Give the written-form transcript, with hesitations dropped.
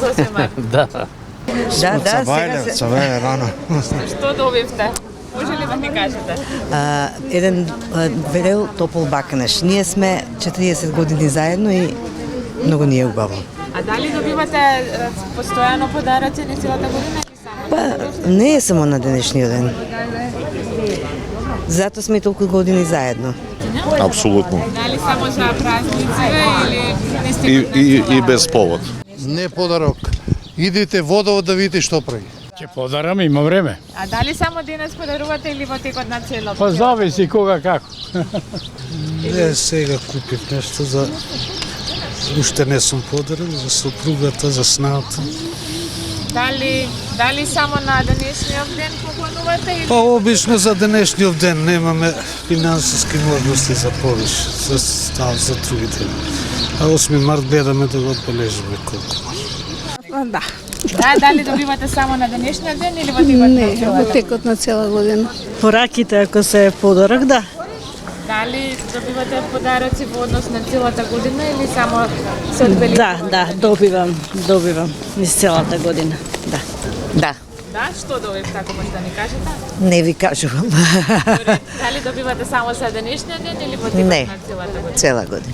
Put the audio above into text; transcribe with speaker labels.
Speaker 1: 8 март.
Speaker 2: Да.
Speaker 3: Цава е рано.
Speaker 1: Што добивте? Може ли да ни кажете?
Speaker 4: Еден верел топол бакнеш. Ние сме 40 години заедно и многу ни е убаво.
Speaker 1: А дали добивате постојано подароци на целата година или само?
Speaker 4: Па не е само на денешниот ден. Зато сме и толку години заедно.
Speaker 5: Апсолутно.
Speaker 1: Дали само за празниците или не сте
Speaker 5: И без повод.
Speaker 3: Не подарок. Идите водовод да видите што прави.
Speaker 2: Ќе подарам, има време.
Speaker 1: А дали само денес подарувате или во текот на целото?
Speaker 2: Па зависи кога како.
Speaker 3: Не, сега купив нешто за... Уште не сум подарил за сопругата, за сната.
Speaker 1: Дали само на денешниот ден поклонувате или?
Speaker 3: Па обично за денешниот ден немаме финансиски можности за повише. За став за другите. А 8 март гледаме да го одбележиме колку може.
Speaker 6: Да.
Speaker 1: Да, дали добивате само на денешниот ден или во текот на
Speaker 6: Не,
Speaker 1: целата?
Speaker 6: во текот на цела година.
Speaker 7: Пораките, ако се подарок, да.
Speaker 1: Дали добивате подароци во однос на целата година или само се одбележува?
Speaker 7: Да, добивам низ целата година. Да.
Speaker 4: Да,
Speaker 1: Да, што добивте, ако може да ни кажете?
Speaker 4: не ви кажувам.
Speaker 1: Дали добивате само за денешниот ден или во текот
Speaker 4: Не.
Speaker 1: на целата година?
Speaker 4: Цела година.